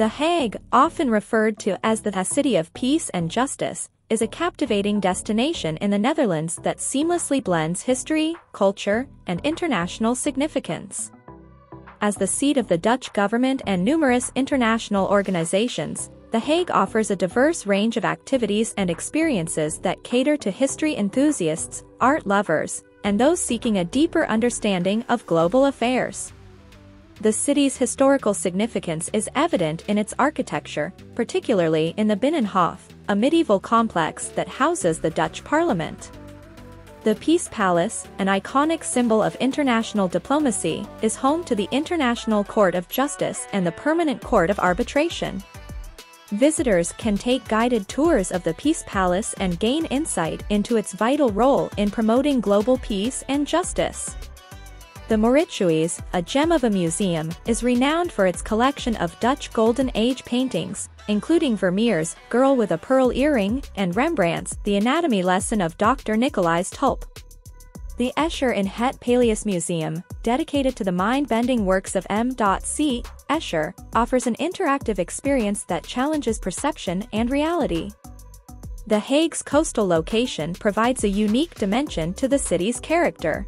The Hague, often referred to as the City of Peace and Justice, is a captivating destination in the Netherlands that seamlessly blends history, culture, and international significance. As the seat of the Dutch government and numerous international organizations, The Hague offers a diverse range of activities and experiences that cater to history enthusiasts, art lovers, and those seeking a deeper understanding of global affairs. The city's historical significance is evident in its architecture, particularly in the Binnenhof, a medieval complex that houses the Dutch parliament. The Peace Palace, an iconic symbol of international diplomacy, is home to the International Court of Justice and the Permanent Court of Arbitration. Visitors can take guided tours of the Peace Palace and gain insight into its vital role in promoting global peace and justice. The Mauritshuis, a gem of a museum, is renowned for its collection of Dutch Golden Age paintings, including Vermeer's Girl with a Pearl Earring and Rembrandt's The Anatomy Lesson of Dr. Nicolaas Tulp. The Escher in Het Paleis Museum, dedicated to the mind-bending works of M.C. Escher, offers an interactive experience that challenges perception and reality. The Hague's coastal location provides a unique dimension to the city's character.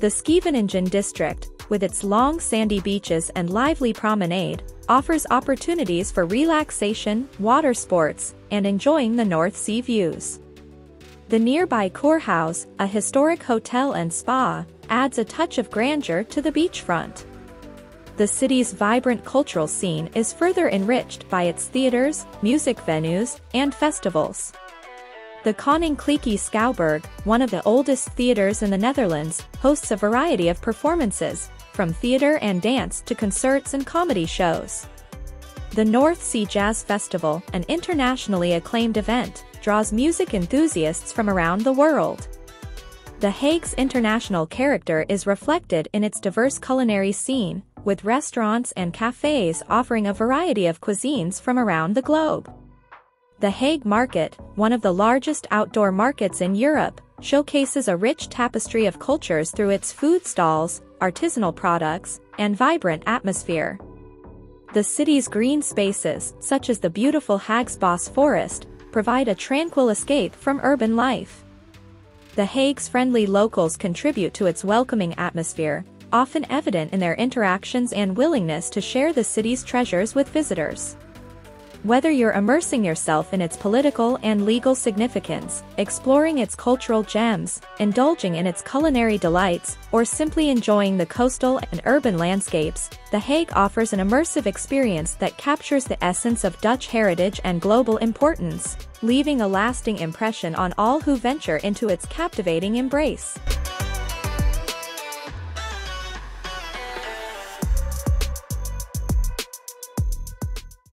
The Scheveningen district, with its long sandy beaches and lively promenade, offers opportunities for relaxation, water sports, and enjoying the North Sea views. The nearby Kurhaus, a historic hotel and spa, adds a touch of grandeur to the beachfront. The city's vibrant cultural scene is further enriched by its theaters, music venues, and festivals. The Koninklijke Schouwburg, one of the oldest theaters in the Netherlands, hosts a variety of performances, from theater and dance to concerts and comedy shows. The North Sea Jazz Festival, an internationally acclaimed event, draws music enthusiasts from around the world. The Hague's international character is reflected in its diverse culinary scene, with restaurants and cafes offering a variety of cuisines from around the globe. The Hague Market, one of the largest outdoor markets in Europe, showcases a rich tapestry of cultures through its food stalls, artisanal products, and vibrant atmosphere. The city's green spaces, such as the beautiful Haagsbos Forest, provide a tranquil escape from urban life. The Hague's friendly locals contribute to its welcoming atmosphere, often evident in their interactions and willingness to share the city's treasures with visitors. Whether you're immersing yourself in its political and legal significance, exploring its cultural gems, indulging in its culinary delights, or simply enjoying the coastal and urban landscapes, The Hague offers an immersive experience that captures the essence of Dutch heritage and global importance, leaving a lasting impression on all who venture into its captivating embrace.